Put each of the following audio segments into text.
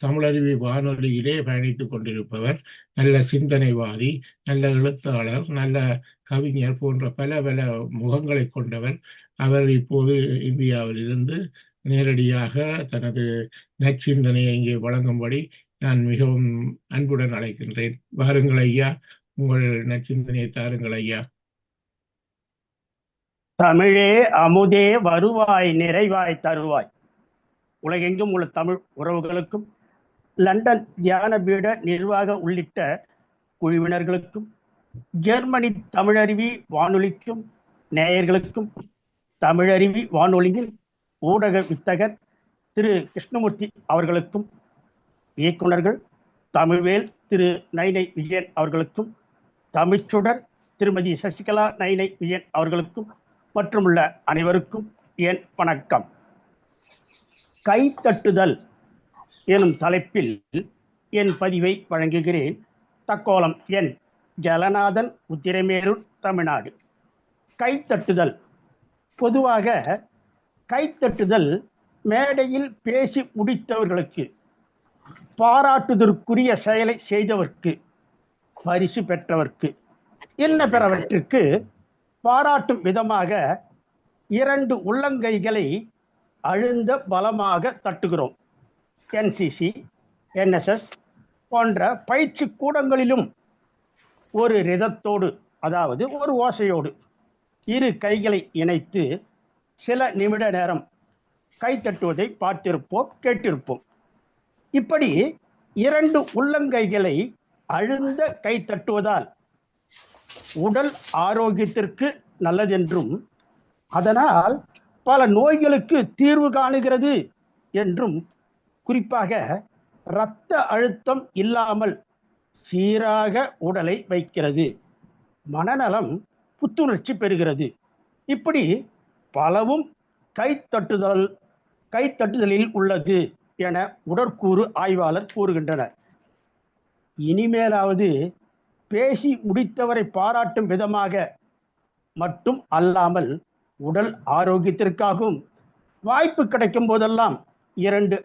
தமிழருவி வானொலியிலே பயணித்துக் கொண்டிருப்பவர். நல்ல சிந்தனைவாதி, நல்ல எழுத்தாளர், நல்ல கவிஞர் போன்ற பல பல முகங்களை கொண்டவர். அவர் இப்போது இந்தியாவில் இருந்து நேரடியாக தனது நற்சிந்தனையை இங்கே வழங்கும்படி நான் மிகவும் அன்புடன் அழைக்கின்றேன். வாருங்கள் ஐயா, உங்கள் நற்சிந்தனையை தாருங்கள் ஐயா. தமிழே அமுதே வருவாய் நிறைவாய் தருவாய். உலகெங்கும் உள்ள தமிழ் உறவுகளுக்கும், லண்டன் தியான பீட நிர்வாக உள்ளிட்ட குழுவினர்களுக்கும், ஜெர்மனி தமிழருவி வானொலிக்கும் நேயர்களுக்கும், தமிழருவி வானொலியில் ஊடக வித்தகர் திரு கிருஷ்ணமூர்த்தி அவர்களுக்கும், இயக்குநர்கள் தமிழ்வேல் திரு நைனை விஜயன் அவர்களுக்கும், தமிழ்ச்சுடர் திருமதி சசிகலா நைனை விஜயன் அவர்களுக்கும் மற்றும் உள்ள அனைவருக்கும் என் வணக்கம். கைத்தட்டுதல் எனும் தலைப்பில் என் பதிவை வழங்குகிறேன். தக்கோலம் என் ஜலநாதன், உத்திரமேரூர், தமிழ்நாடு. கைத்தட்டுதல். பொதுவாக கைத்தட்டுதல் மேடையில் பேசி முடித்தவர்களுக்கு, பாராட்டுதற்குரிய செயலை செய்தவர்க்கு, பரிசு பெற்றவர்க்கு, என்ன பிறவற்றிற்கு பாராட்டும் விதமாக இரண்டு உள்ளங்கைகளை அழுந்த பலமாக தட்டுகிறோம். என்சிசி, என்எஸ்எஸ் போன்ற பயிற்சி கூடங்களிலும் ஒரு ரிதத்தோடு, அதாவது ஒரு ஓசையோடு இரு கைகளை இணைத்து சில நிமிட நேரம் கைத்தட்டுவதை பார்த்திருப்போம், கேட்டிருப்போம். இப்படி இரண்டு உள்ளங்கைகளை அழுந்த கை தட்டுவதால் உடல் ஆரோக்கியத்திற்கு நல்லதென்றும், அதனால் பல நோய்களுக்கு தீர்வு காணுகிறது என்றும், குறிப்பாக இரத்த அழுத்தம் இல்லாமல் சீராக உடலை வைக்கிறது, மனநலம் புத்துணர்ச்சி பெறுகிறது. இப்படி பலவும் கைத்தட்டுதலில் உள்ளது என உடற்கூறு ஆய்வாளர் கூறுகின்றனர். இனிமேலாவது பேசி முடித்தவரை பாராட்டும் விதமாக மட்டும் அல்லாமல், உடல் ஆரோக்கியத்திற்காகவும் வாய்ப்பு கிடைக்கும் போதெல்லாம் இரண்டு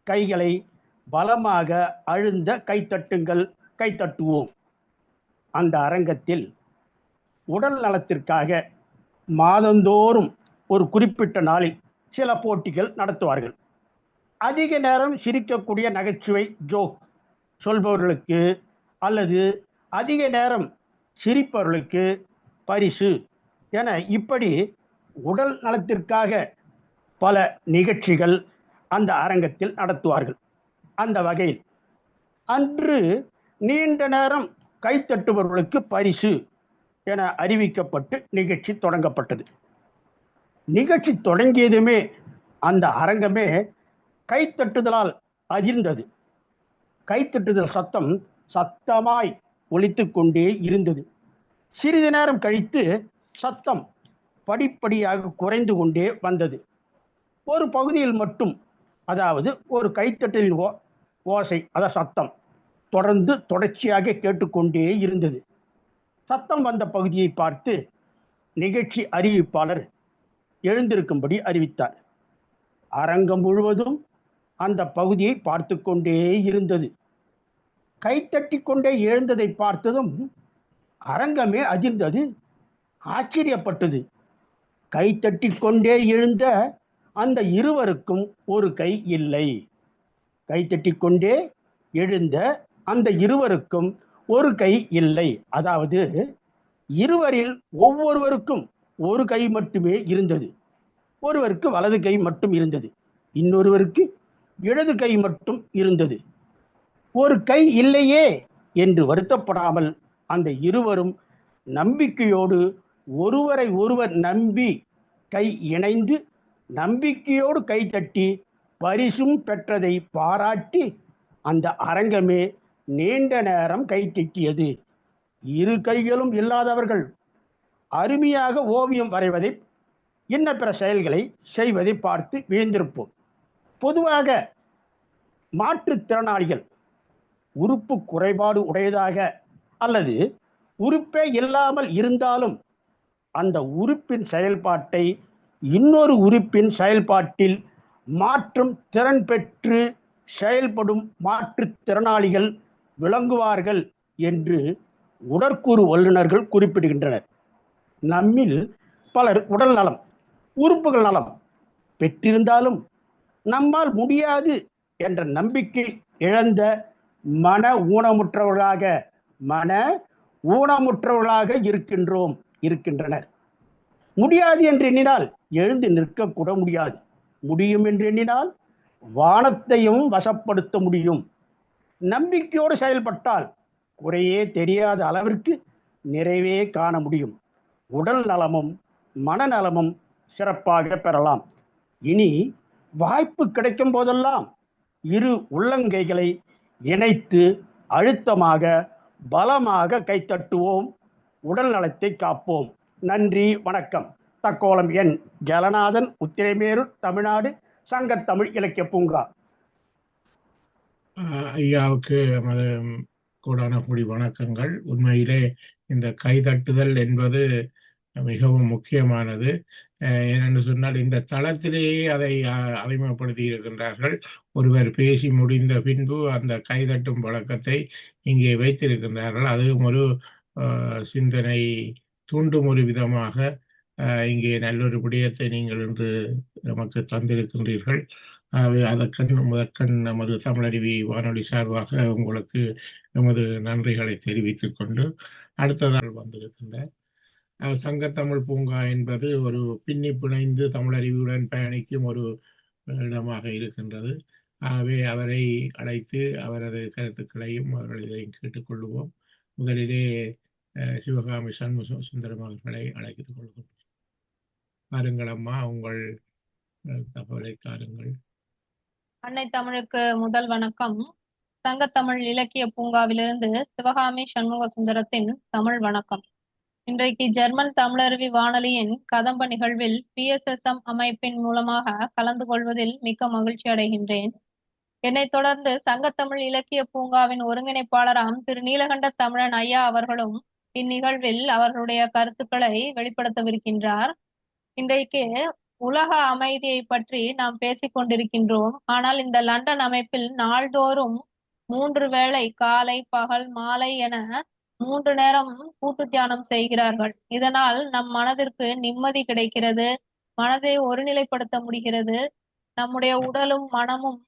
கைகளை பலமாக அழுந்த கைத்தட்டுவோம். அந்த அரங்கத்தில் உடல் நலத்திற்காக மாதந்தோறும் ஒரு குறிப்பிட்ட நாளில் சில போட்டிகள் நடத்துவார்கள். அதிக நேரம் சிரிக்கக்கூடிய நகைச்சுவை ஜோக் சொல்பவர்களுக்கு அல்லது அதிக நேரம் சிரிப்பவர்களுக்கு பரிசு என இப்படி உடல் நலத்திற்காக பல நிகழ்ச்சிகள் அந்த அரங்கத்தில் நடத்துவார்கள். அந்த வகையில் அன்று நீண்ட நேரம் கைத்தட்டுபவர்களுக்கு பரிசு என அறிவிக்கப்பட்டு நிகழ்ச்சி தொடங்கப்பட்டது. நிகழ்ச்சி தொடங்கியதுமே அந்த அரங்கமே கைத்தட்டுதலால் அதிர்ந்தது. கைத்தட்டுதல் சத்தம் சத்தமாய் ஒலித்து கொண்டே இருந்தது. சிறிது நேரம் கழித்து சத்தம் படிப்படியாக குறைந்து கொண்டே வந்தது. ஒரு பகுதியில் மட்டும், அதாவது ஒரு கைத்தட்டலின் ஓசை, அதாவது சத்தம் தொடர்ச்சியாக கேட்டுக்கொண்டே இருந்தது. சத்தம் வந்த பகுதியை பார்த்து நிகழ்ச்சி அறிவிப்பாளர் எழுந்திருக்கும்படி அறிவித்தார். அரங்கம் முழுவதும் அந்த பகுதியை பார்த்து கொண்டே இருந்தது. கைத்தட்டி கொண்டே எழுந்ததை பார்த்ததும் அரங்கமே அதிர்ந்தது, ஆச்சரியப்பட்டது. கைத்தட்டி கொண்டே எழுந்த அந்த இருவருக்கும் ஒரு கை இல்லை. கைத்தட்டி கொண்டே எழுந்த அந்த இருவருக்கும் ஒரு கை இல்லை. அதாவது இருவரில் ஒவ்வொருவருக்கும் ஒரு கை மட்டுமே இருந்தது. ஒருவருக்கு வலது கை மட்டும் இருந்தது, இன்னொருவருக்கு இடது கை மட்டும் இருந்தது. ஒரு கை இல்லையே என்று வருத்தப்படாமல் அந்த இருவரும் நம்பிக்கையோடு ஒருவரை ஒருவர் நம்பி கை இணைந்து நம்பிக்கையோடு கைத்தட்டி பரிசும் பெற்றதை பாராட்டி அந்த அரங்கமே நீண்ட நேரம் கைத்தட்டியது. இரு கைகளும் இல்லாதவர்கள் அருமையாக ஓவியம் வரைவதை, இன்ன பிற செயல்களை செய்வதை பார்த்து வியந்திருப்போம். பொதுவாக மாற்றுத்திறனாளிகள் உறுப்பு குறைபாடு உடையதாக அல்லது உறுப்பே இல்லாமல் இருந்தாலும் அந்த உறுப்பின் செயல்பாட்டை இன்னொரு உறுப்பின் செயல்பாட்டில் மாற்றும் திறன் பெற்று செயல்படும் மாற்றுத்திறனாளிகள் விளங்குவார்கள் என்று உடற்கூறு வல்லுநர்கள் குறிப்பிடுகின்றனர். நம்மில் பலர் உடல் நலம், உறுப்புகள் நலம் பெற்றிருந்தாலும் நம்மால் முடியாது என்ற நம்பிக்கை இழந்த மன ஊனமுற்றவர்களாக இருக்கின்றனர். முடியாது என்று எண்ணினால் எழுந்து நிற்கக்கூட முடியாது. முடியும் என்று எண்ணினால் வானத்தையும் வசப்படுத்த முடியும். நம்பிக்கையோடு செயல்பட்டால் குறையே தெரியாத அளவிற்கு நிறைவே காண முடியும். உடல் நலமும் மனநலமும் சிறப்பாக பெறலாம். இனி வாய்ப்பு கிடைக்கும் போதெல்லாம் இரு உள்ளங்கைகளை இணைத்து அழுத்தமாக பலமாக கைத்தட்டுவோம். உடல் நலத்தை காப்போம். நன்றி, வணக்கம். தக்கோலம் என் ஜலநாதன், உத்திரமேரூர், தமிழ்நாடு, சங்கத்தமிழ் இலக்கிய பூங்கா. ஐயாவுக்கு எமது கோடான கோடி வணக்கங்கள். உண்மையிலே இந்த கைதட்டுதல் என்பது மிகவும் முக்கியமானது. ஏனென்று சொன்னால் இந்த தளத்திலேயே அதை அறிமுகப்படுத்தி இருக்கின்றார்கள். ஒருவர் பேசி முடிந்த பின்பு அந்த கைதட்டும் வழக்கத்தை இங்கே வைத்திருக்கின்றார்கள். அதுவும் ஒரு சிந்தனை தூண்டும் ஒரு விதமாக இங்கே நல்லொரு விடயத்தை நீங்கள் இன்று நமக்கு தந்திருக்கின்றீர்கள். முதற்கண் நமது தமிழருவி வானொலி சார்பாக உங்களுக்கு நமது நன்றிகளை தெரிவித்துக் கொண்டு அடுத்ததால் வந்திருக்கின்ற சங்கத்தமிழ் பூங்கா என்பது ஒரு பின்னி பிணைந்து தமிழருவியுடன் பயணிக்கும் ஒரு இடமாக இருக்கின்றது. ஆகவே அவரை அழைத்து அவரது கருத்துக்களையும் அவர்களையும் கேட்டுக்கொள்வோம். முதலிலே சிவகாமி சண்முக சுந்தரம் அவர்களை அழைத்துக் கொள்கிறோம். பாருங்கள் அம்மா, உங்கள் தகவலை தாருங்கள். அன்னை தமிழுக்கு முதல் வணக்கம். சங்கத்தமிழ் இலக்கிய பூங்காவிலிருந்து சிவகாமி சண்முக சுந்தரத்தின் தமிழ் வணக்கம். இன்றைக்கு ஜெர்மன் தமிழருவி வானொலியின் கதம்ப நிகழ்வில் PSSM அமைப்பின் மூலமாக கலந்து கொள்வதில் மிக்க மகிழ்ச்சி அடைகின்றேன். என்னைத் தொடர்ந்து சங்கத்தமிழ் இலக்கிய பூங்காவின் ஒருங்கிணைப்பாளராம் திரு நீலகண்ட தமிழன் ஐயா அவர்களும் இந்நிகழ்வில் அவர்களுடைய கருத்துக்களை வெளிப்படுத்தவிருக்கின்றார். இன்றைக்கு உலக அமைதியை பற்றி நாம் பேசிக் கொண்டிருக்கின்றோம். ஆனால் இந்த லண்டன் அமைப்பில் நாள்தோறும் 3 வேளை காலை, பகல், மாலை என 3 நேரம் கூட்டு தியானம் செய்கிறார்கள். இதனால் நம் மனதிற்கு நிம்மதி கிடைக்கிறது, மனதை ஒருநிலைப்படுத்த முடிகிறது, நம்முடைய உடலும் மனமும்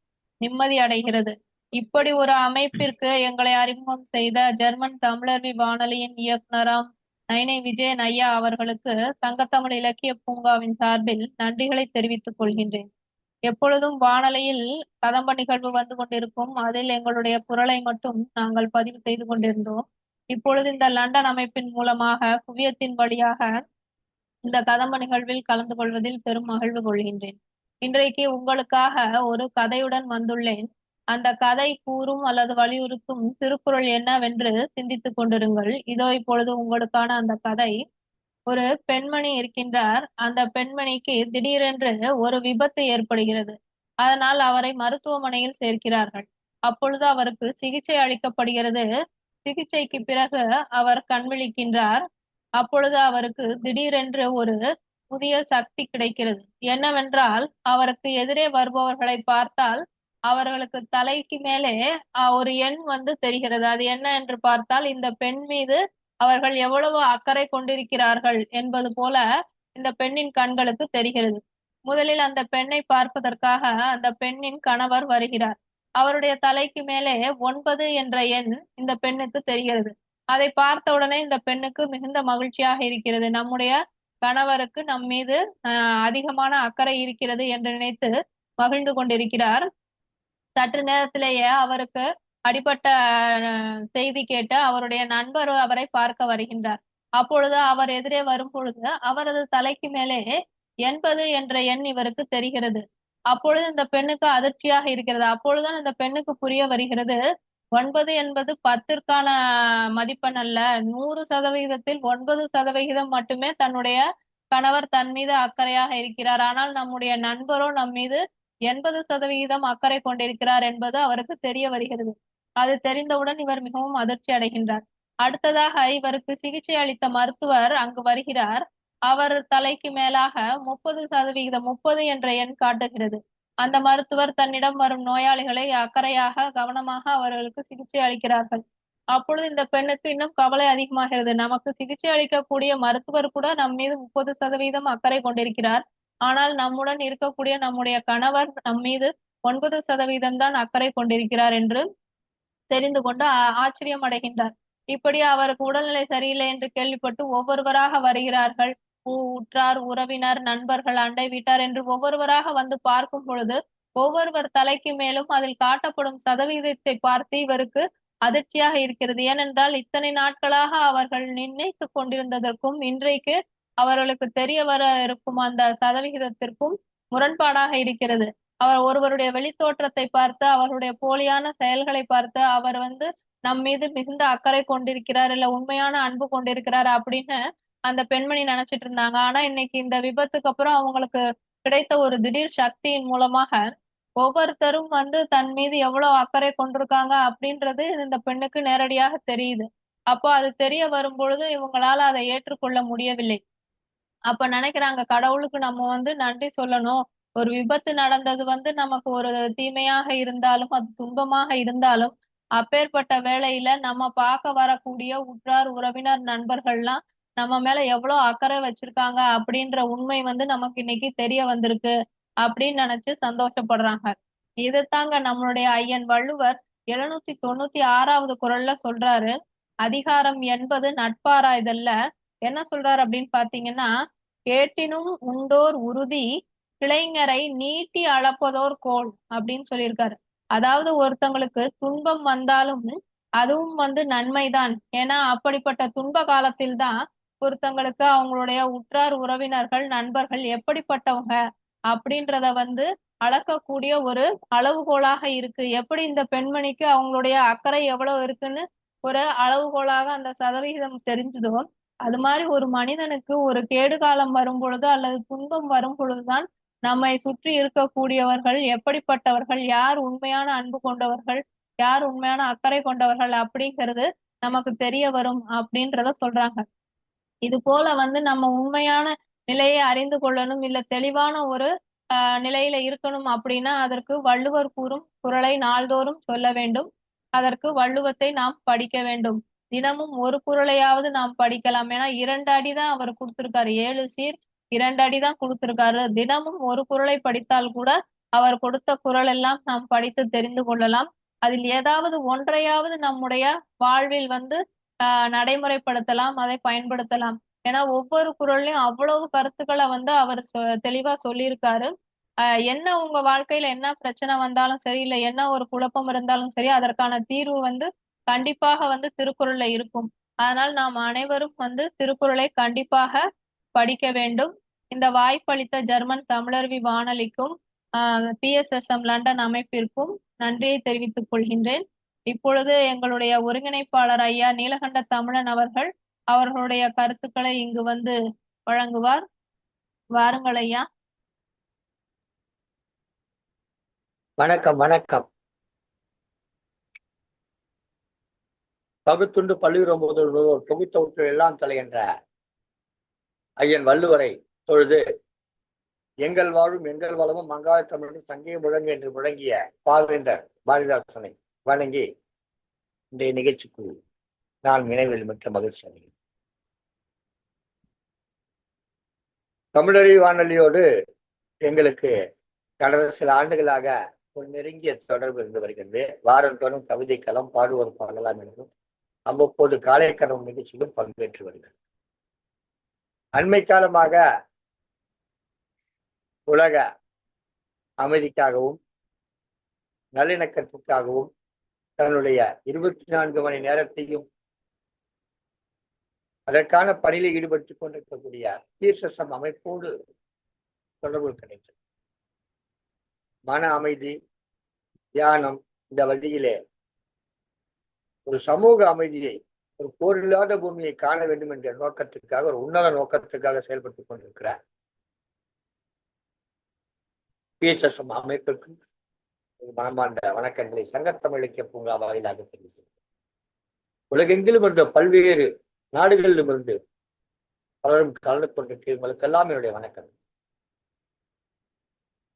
நிம்மதி அடைகிறது. இப்படி ஒரு அமைப்பிற்கு எங்களை அறிமுகம் செய்த ஜெர்மன் தமிழருவி வானொலியின் இயக்குனராம் நைனை விஜயன் ஐயா அவர்களுக்கு சங்கத்தமிழ் இலக்கிய பூங்காவின் சார்பில் நன்றிகளை தெரிவித்துக் கொள்கின்றேன். எப்பொழுதும் வானொலியில் கதம்ப நிகழ்வு வந்து கொண்டிருக்கும். அதில் எங்களுடைய குரலை மட்டும் நாங்கள் பதிவு செய்து கொண்டிருந்தோம். இப்பொழுது இந்த லண்டன் அமைப்பின் மூலமாக குவியத்தின் வழியாக இந்த கதம்ப நிகழ்வில் கலந்து கொள்வதில் பெரும் மகிழ்வு கொள்கின்றேன். இன்றைக்கு உங்களுக்காக ஒரு கதையுடன் வந்துள்ளேன். அந்த கதை கூறும் அல்லது வலியுறுத்தும் திருக்குறள் என்னவென்று சிந்தித்துக் கொண்டிருங்கள். இதோ இப்பொழுது உங்களுக்கான அந்த கதை. ஒரு பெண்மணி இருக்கின்றார். அந்த பெண்மணிக்கு திடீரென்று ஒரு விபத்து ஏற்படுகிறது. அதனால் அவரை மருத்துவமனையில் சேர்க்கிறார்கள். அப்பொழுது அவருக்கு சிகிச்சை அளிக்கப்படுகிறது. சிகிச்சைக்கு பிறகு அவர் கண் விழிக்கின்றார். அப்பொழுது அவருக்கு திடீரென்று ஒரு புதிய சக்தி கிடைக்கிறது. என்னவென்றால், அவருக்கு எதிரே வருபவர்களை பார்த்தால் அவர்களுக்கு தலைக்கு மேலே ஒரு எண் வந்து தெரிகிறது. அது என்ன என்று பார்த்தால், இந்த பெண் மீது அவர்கள் எவ்வளவு அக்கறை கொண்டிருக்கிறார்கள் என்பது போல இந்த பெண்ணின் கண்களுக்கு தெரிகிறது. முதலில் அந்த பெண்ணை பார்ப்பதற்காக அந்த பெண்ணின் கணவர் வருகிறார். அவருடைய தலைக்கு மேலே 9 என்ற எண் இந்த பெண்ணுக்கு தெரிகிறது. அதை பார்த்தவுடனே இந்த பெண்ணுக்கு மிகுந்த மகிழ்ச்சியாக இருக்கிறது. நம்முடைய கணவருக்கு நம் மீது அதிகமான அக்கறை இருக்கிறது என்று நினைத்து மகிழ்ந்து கொண்டிருக்கிறார். சற்று நேரத்திலேயே அவருக்கு அடிபட்ட செய்தி கேட்டு அவருடைய நண்பர் அவரை பார்க்க வருகின்றார். அப்பொழுது அவர் எதிரே வரும் பொழுது அவரது தலைக்கு மேலே 80 என்ற எண் இவருக்கு தெரிகிறது. அப்பொழுது இந்த பெண்ணுக்கு அதிர்ச்சியாக இருக்கிறது. அப்பொழுதுதான் இந்த பெண்ணுக்கு புரிய வருகிறது, 9 என்பது 10ற்கான மதிப்பெண் அல்ல, 100%த்தில் 9% மட்டுமே தன்னுடைய கணவர் தன் மீது அக்கறையாக இருக்கிறார். ஆனால் நம்முடைய நண்பரோ நம் மீது 80% அக்கறை கொண்டிருக்கிறார் என்பது அவருக்கு தெரிய வருகிறது. அது தெரிந்தவுடன் இவர் மிகவும் அதிர்ச்சி அடைகின்றார். அடுத்ததாக இவருக்கு சிகிச்சை அளித்த மருத்துவர் அங்கு வருகிறார். அவர் தலைக்கு மேலாக 30% 30 என்ற எண் காட்டுகிறது. அந்த மருத்துவர் தன்னிடம் வரும் நோயாளிகளை அக்கறையாக கவனமாக அவர்களுக்கு சிகிச்சை அளிக்கிறார்கள். அப்பொழுது இந்த பெண்ணுக்கு இன்னும் கவலை அதிகமாகிறது. நமக்கு சிகிச்சை அளிக்கக்கூடிய மருத்துவர் கூட நம் மீது 30% அக்கறை கொண்டிருக்கிறார். ஆனால் நம்முடன் இருக்கக்கூடிய நம்முடைய கணவர் நம் மீது 9% தான் அக்கறை கொண்டிருக்கிறார் என்று தெரிந்து கொண்டு ஆச்சரியம் அடைகின்றார். இப்படி அவருக்கு உடல்நிலை சரியில்லை என்று கேள்விப்பட்டு ஒவ்வொருவராக வருகிறார்கள். உற்றார், உறவினர், நண்பர்கள், அண்டை வீட்டார் என்று ஒவ்வொருவராக வந்து பார்க்கும் பொழுது ஒவ்வொருவர் தலைக்கு மேலும் அதில் காட்டப்படும் சதவீதத்தை பார்த்து இவருக்கு அதிர்ச்சியாக இருக்கிறது. ஏனென்றால் இத்தனை நாட்களாக அவர்கள் நிர்ணயித்துக் கொண்டிருந்ததற்கும் இன்றைக்கு அவர்களுக்கு தெரிய வர இருக்கும் அந்த சதவிகிதத்திற்கும் முரண்பாடாக இருக்கிறது. அவர் ஒருவருடைய வெளித்தோற்றத்தை பார்த்து அவருடைய போலியான செயல்களை பார்த்து அவர் நம் மீது மிகுந்த அக்கறை கொண்டிருக்கிறார், இல்ல உண்மையான அன்பு கொண்டிருக்கிறார் அப்படின்னு அந்த பெண்மணி நினைச்சிட்டு இருந்தாங்க. ஆனா இன்னைக்கு இந்த விபத்துக்கு அப்புறம் அவங்களுக்கு கிடைத்த ஒரு திடீர் சக்தியின் மூலமாக ஒவ்வொருத்தரும் தன் மீது எவ்வளவு அக்கறை கொண்டிருக்காங்க அப்படின்றது இந்த பெண்ணுக்கு நேரடியாக தெரியுது. அப்போ அது தெரிய வரும் பொழுது இவங்களால அதை ஏற்றுக்கொள்ள முடியவில்லை. அப்ப நினைக்கிறாங்க, கடவுளுக்கு நம்ம நன்றி சொல்லணும். ஒரு விபத்து நடந்தது நமக்கு ஒரு தீமையாக இருந்தாலும் அது துன்பமாக இருந்தாலும் அப்பேற்பட்ட வேளையில நம்ம பார்க்க வரக்கூடிய உற்றார், உறவினர், நண்பர்கள்லாம் நம்ம மேல எவ்வளவு அக்கறை வச்சிருக்காங்க அப்படின்ற உண்மை நமக்கு இன்னைக்கு தெரிய வந்திருக்கு அப்படின்னு நினைச்சு சந்தோஷப்படுறாங்க. இதுதாங்க நம்மளுடைய ஐயன் வள்ளுவர் 796வது குறள்ல சொல்றாரு. அதிகாரம் என்பது நட்பாராய்தல்ல என்ன சொல்றாரு அப்படின்னு பாத்தீங்கன்னா, கேட்டினும் உண்டோர் உறுதி கிளைஞரை நீட்டி அளப்பதோர் கோல் அப்படின்னு சொல்லியிருக்காரு. அதாவது ஒருத்தங்களுக்கு துன்பம் வந்தாலும் அதுவும் நன்மைதான். ஏன்னா அப்படிப்பட்ட துன்ப காலத்தில் தான் ஒருத்தங்களுக்கு அவங்களுடைய உற்றார், உறவினர்கள், நண்பர்கள் எப்படிப்பட்டவங்க அப்படின்றத அளக்கக்கூடிய ஒரு அளவுகோலாக இருக்கு. எப்படி இந்த பெண்மணிக்கு அவங்களுடைய அக்கறை எவ்வளவு இருக்குன்னு ஒரு அளவுகோலாக அந்த சதவிகிதம் தெரிஞ்சுதோ, அது மாதிரி ஒரு மனிதனுக்கு ஒரு கேடு காலம் வரும் பொழுது அல்லது துன்பம் வரும் பொழுதுதான் நம்மை சுற்றி இருக்கக்கூடியவர்கள் எப்படிப்பட்டவர்கள், யார் உண்மையான அன்பு கொண்டவர்கள், யார் உண்மையான அக்கறை கொண்டவர்கள் அப்படிங்கிறது நமக்கு தெரிய வரும் அப்படின்றத சொல்றாங்க. இது போல நம்ம உண்மையான நிலையை அறிந்து கொள்ளணும், இல்ல தெளிவான ஒரு நிலையில இருக்கணும் அப்படின்னா அதற்கு வள்ளுவர் கூறும் குறளை நாள்தோறும் சொல்ல வேண்டும். அதற்கு வள்ளுவத்தை நாம் படிக்க வேண்டும். தினமும் ஒரு குறளையாவது நாம் படிக்கலாம். ஏன்னா 2 அடி தான் அவர் கொடுத்திருக்காரு. 7 சீர் 2 அடி தான் கொடுத்திருக்காரு. தினமும் ஒரு குறளை படித்தால் கூட அவர் கொடுத்த குறள் எல்லாம் நாம் படித்து தெரிந்து கொள்ளலாம். அதில் ஏதாவது ஒன்றையாவது நம்முடைய வாழ்வில் நடைமுறைப்படுத்தலாம், அதை பயன்படுத்தலாம். ஏன்னா ஒவ்வொரு குறள்லயும் அவ்வளவு கருத்துக்களை அவர் தெளிவா சொல்லியிருக்காரு. என்ன உங்க வாழ்க்கையில என்ன பிரச்சனை வந்தாலும் சரி, இல்ல என்ன ஒரு குழப்பம் இருந்தாலும் சரி, அதற்கான தீர்வு கண்டிப்பாக திருக்குறள்ல இருக்கும். அதனால் நாம் அனைவரும் திருக்குறளை கண்டிப்பாக படிக்க வேண்டும். இந்த வாய்ப்பளித்த ஜெர்மன் தமிழருவி வானொலிக்கும் PSSM லண்டன் அமைப்பிற்கும் நன்றியை தெரிவித்துக் கொள்கின்றேன். இப்பொழுது எங்களுடைய ஒருங்கிணைப்பாளர் ஐயா நீலகண்ட தமிழன் அவர்களுடைய கருத்துக்களை இங்கு வழங்குவார். வாருங்கள் ஐயா. வணக்கம். வணக்கம். பகுத்துண்டு பல்லுயிர் முதல்வர் தொகுத்தொற்று எல்லாம் தலை என்ற ஐயன் வள்ளுவரை தொழுது எங்கள் வாழும் எங்கள் வளமும் மங்காள தமிழும் சங்கே முழங்கு என்று முழங்கிய பாவேந்தர் பாரதிதாசனை வணங்கி இன்றைய நிகழ்ச்சிக்குள் நான் நினைவில் மிக்க மகிழ்ச்சி அடைகிறேன். தமிழறி வானொலியோடு எங்களுக்கு கடந்த சில ஆண்டுகளாக ஒரு நெருங்கிய தொடர்பு இருந்து வருகிறது. வாரந்தோறும் கவிதை களம் பாடுவோர் பாடலாம் என்றும் அவ்வப்போது காலைக்கரம் நிகழ்ச்சியிலும் பங்கேற்று வருகிறது. அண்மை காலமாக உலக அமைதிக்காகவும் நல்லிணக்கத்திற்காகவும் தன்னுடைய 24 மணி நேரத்தையும் அதற்கான பணியில் ஈடுபட்டுக் கொண்டிருக்கக்கூடிய PSSM அமைப்போடு தொடர்பு கிடைத்தது. மன அமைதி, தியானம், இந்த வழியிலே ஒரு சமூக அமைதியை, ஒரு போரில்லாத பூமியை காண வேண்டும் என்ற நோக்கத்திற்காக, ஒரு உன்னத நோக்கத்திற்காக செயல்பட்டுக் கொண்டிருக்கிறார் PSSM அமைப்புக்கும் மனமார்ந்த வணக்கங்களை சங்கத்தமிழ் இலக்கிய பூங்கா வாயிலாக தெரிவித்தது. உலகெங்கிலும் இருந்த பல்வேறு நாடுகளிலும் இருந்து பலரும் கலந்து கொண்டிருக்கிறவர்களுக்கெல்லாம் என்னுடைய வணக்கம்.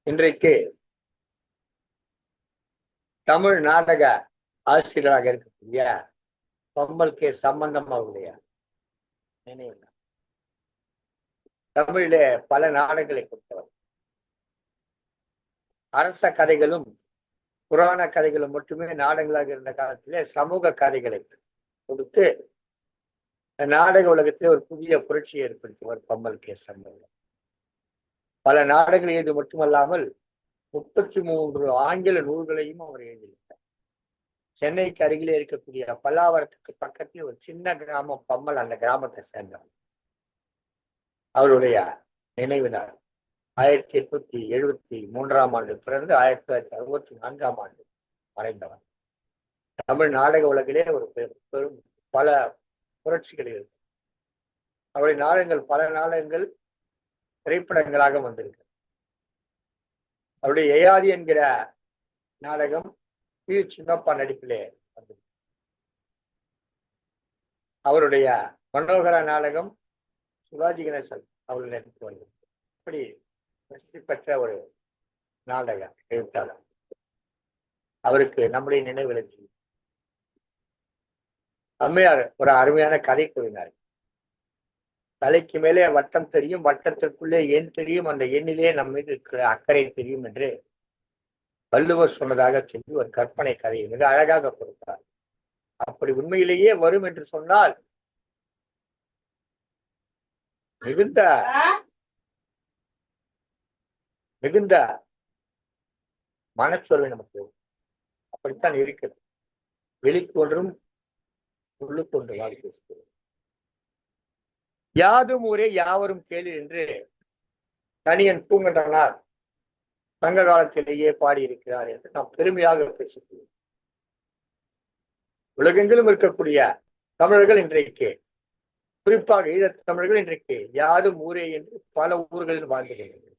இன்றைக்கு தமிழ் நாடக ஆசிரியராக இருக்கக்கூடிய பம்மல் கே சம்பந்தம் அவருடைய நினைவு. தமிழிலே பல நாடகங்களை கொடுத்தவர். அரச கதைகளும் புராண கதைகளும் மட்டுமே நாடகங்களாக இருந்த காலத்திலே சமூக கதைகளை கொடுத்து நாடக உலகத்திலே ஒரு புதிய புரட்சியை ஏற்படுத்தியவர் பம்மல் கே சம்பந்தம். பல நாடகங்கள் எழுது மட்டுமல்லாமல் 33 ஆங்கில நூல்களையும் அவர் எழுதியிருக்கார். சென்னைக்கு அருகிலே இருக்கக்கூடிய பல்லாவரத்துக்கு பக்கத்தில் ஒரு சின்ன கிராமம் பம்மல், அந்த கிராமத்தை சேர்ந்தவர். அவருடைய நினைவு நாள் 1873 பிறந்து 1964 மறைந்தவர். தமிழ் நாடக உலகிலே ஒரு பெரும் பல புரட்சிகள் இருக்கு. அவருடைய நாடகங்கள் பல நாடகங்கள் திரைப்படங்களாக வந்திருக்கு. அவருடைய யயாதி என்கிற நாடகம் பி. சின்னப்பா நடிப்பிலே வந்தது. அவருடைய மனோகர நாடகம் சிவாஜி கணேசன் அவர்கள் நடித்து வந்தது. இப்படி பிரசித்தி பெற்ற ஒரு நாடக எழுத்தாளர். அவருக்கு நம்முடைய நினைவிழச்சி. அம்மையார் ஒரு அருமையான கதை கூறினார். தலைக்கு மேலே வட்டம் தெரியும், வட்டத்திற்குள்ளே எண் தெரியும், அந்த எண்ணிலே நம்ம மீது இருக்கிற அக்கறை தெரியும் என்று வள்ளுவர் சொன்னதாக சொல்லி ஒரு கற்பனை கதையை மிக அழகாக கொடுத்தார். அப்படி உண்மையிலேயே வரும் என்று சொன்னால் மிகுந்த மிகுந்த மனச்சோர்வை நமக்கு அப்படித்தான் இருக்கிறது. வெளிக்கு ஒன்றும் உள்ளுக்கு ஒன்று வாழ்க்கை பேசுகிறது. யாதும் ஊரே யாவரும் கேளு என்று தனியன் பூங்கன்றனார் சங்க காலத்திலேயே பாடியிருக்கிறார் என்று நாம் பெருமையாக பேசுகிறோம். உலகெங்கிலும் இருக்கக்கூடிய தமிழர்கள் இன்றைக்கு, குறிப்பாக ஈழத் தமிழர்கள் இன்றைக்கு யாதும் ஊரே என்று பல ஊர்களில் வாழ்ந்துகிறார்கள்.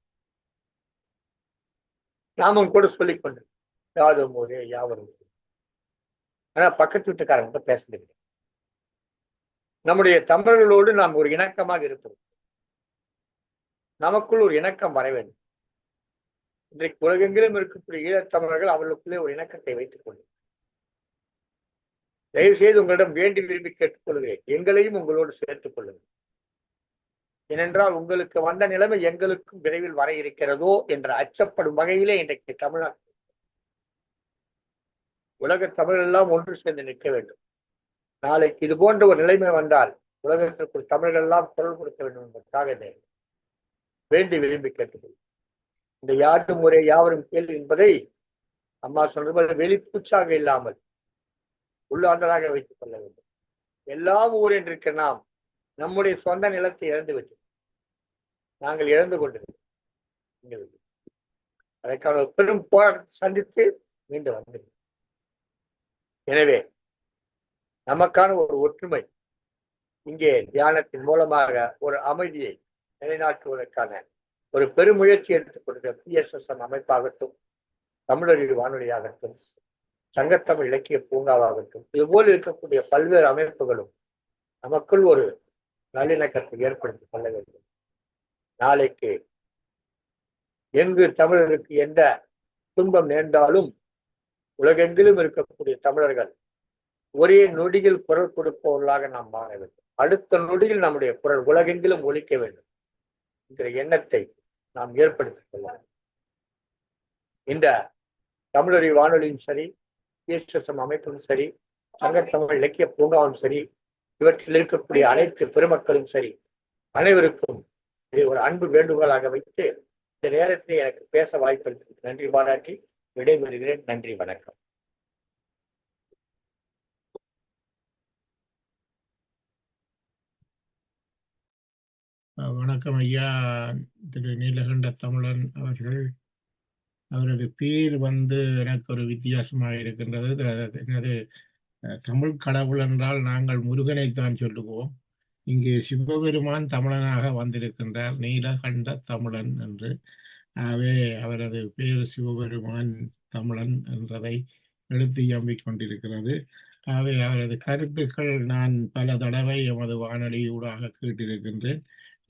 நாமும் கூட சொல்லிக் கொண்டு யாதும் ஊரே யாவரும். ஆனா பக்கத்து வீட்டுக்காரங்க பேசுகிறது. நம்முடைய தமிழர்களோடு நாம் ஒரு இணக்கமாக இருப்போம். நமக்குள் ஒரு இணக்கம் வர வேண்டும். இன்றைக்கு உலகெங்கிலும் இருக்கக்கூடிய ஈழத்தமிழர்கள் அவர்களுக்குள்ளே ஒரு இணக்கத்தை வைத்துக் கொள்ளும். தயவு செய்து உங்களிடம் வேண்டி விரும்பி கேட்டுக்கொள்கிறேன், எங்களையும் உங்களோடு சேர்த்துக் கொள்ளுங்கள். ஏனென்றால் உங்களுக்கு வந்த நிலைமை எங்களுக்கும் விரைவில் வர இருக்கிறதோ என்ற அச்சப்படும் வகையிலே இன்றைக்கு தமிழ்நாடு உலக தமிழர் எல்லாம் ஒன்று சேர்ந்து நிற்க வேண்டும். நாளைக்கு இது போன்ற ஒரு நிலைமை வந்தால் உலகத்திற்குள் தமிழர்கள் எல்லாம் குரல் கொடுக்க வேண்டும் என்பதற்காக வேண்டி விரும்பி கேட்டுக்கொள்ளும். இந்த யாரும் முறை யாவரும் கேள்வி என்பதை அம்மா சொல்றது வெளிப்பூச்சாக இல்லாமல் உள்ளாந்தராக வைத்துக் கொள்ள வேண்டும். எல்லாம் ஊர் என்றிருக்க நாம் நம்முடைய சொந்த நிலத்தை இழந்து விட்டோம். நாங்கள் இழந்து கொண்டிருக்கிறோம். அதற்கான பெரும் போராட்டத்தை சந்தித்து மீண்டும் வந்திருக்கிறோம். எனவே நமக்கான ஒரு ஒற்றுமை இங்கே தியானத்தின் மூலமாக ஒரு அமைதியை நிலைநாட்டுவதற்கான ஒரு பெருமுயற்சி எடுத்துக் கொடுக்கிற PSSM அமைப்பாகட்டும், தமிழறிவு வானொலியாகட்டும், சங்கத்தமிழ் இலக்கிய பூங்காவாகட்டும், இதுபோல் இருக்கக்கூடிய பல்வேறு அமைப்புகளும் நமக்குள் ஒரு நல்லிணக்கத்தை ஏற்படுத்திக் கொள்ள வேண்டும். நாளைக்கு எங்கு தமிழருக்கு எந்த துன்பம் நேர்ந்தாலும் உலகெங்கிலும் இருக்கக்கூடிய தமிழர்கள் ஒரே நொடியில் குரல் கொடுப்பவர்களாக நாம் மாற வேண்டும். அடுத்த நொடியில் நம்முடைய குரல் உலகெங்கிலும் ஒலிக்க வேண்டும் என்கிற எண்ணத்தை நாம் ஏற்படுத்திக் கொள்ளலாம். இந்த தமிழறிவு வானொலியும் சரி, PSSM அமைப்பும் சரி, சங்கத்தமிழ் இலக்கிய பூங்காவும் சரி, இவற்றில் இருக்கக்கூடிய அனைத்து பெருமக்களும் சரி, அனைவருக்கும் இதை ஒரு அன்பு வேண்டுகோளாக வைத்து இந்த நேரத்தில் எனக்கு பேச வாய்ப்பளித்ததற்கு நன்றி பாராட்டி விடைபெறுகிறேன். நன்றி, வணக்கம். வணக்கம் ஐயா. திரு நீலகண்ட தமிழன் அவர்கள், அவரது பேர் எனக்கு ஒரு வித்தியாசமாக இருக்கின்றது. எனது தமிழ் கடவுள் என்றால் நாங்கள் முருகனைத்தான் சொல்லுவோம். இங்கே சிவபெருமான் தமிழனாக வந்திருக்கின்றார், நீலகண்ட தமிழன் என்று. ஆகவே அவரது பேர் சிவபெருமான் தமிழன் என்றதை எடுத்து இயம்பிக் கொண்டிருக்கிறது. ஆகவே அவரது கருத்துக்கள் நான் பல தடவை எமது வானொலியூடாக கேட்டிருக்கின்றேன்.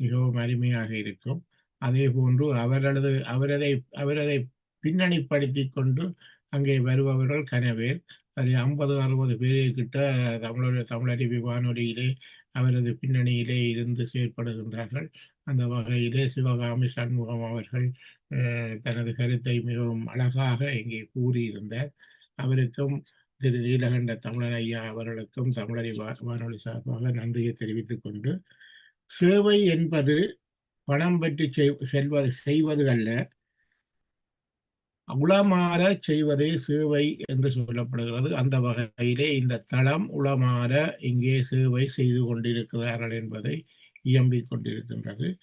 மிகவும் அருமையாக இருக்கும். அதே போன்று அவரதை பின்னணிப்படுத்தி கொண்டு அங்கே வருபவர்கள் கனவேர் அது 50-60 பேர்கிட்ட தமிழருவி வானொலியிலே அவரது பின்னணியிலே இருந்து செயற்படுகின்றார்கள். அந்த வகையிலே சிவகாமி சண்முகம் அவர்கள் தனது கருத்தை மிகவும் அழகாக இங்கே கூறியிருந்தார். அவருக்கும் திரு நீலகண்ட தமிழன் ஐயா அவர்களுக்கும் தமிழறி வானொலி சார்பாக நன்றியை தெரிவித்துக் கொண்டு, சேவை என்பது பணம் பெற்று செய்வது அல்ல, உளமாற செய்வதே சேவை என்று சொல்லப்படுகிறது. அந்த வகையிலே இந்த தளம் உளமாற இங்கே சேவை செய்து கொண்டிருக்கிறார்கள் என்பதை இயம்பிக் கொண்டிருக்கின்றது.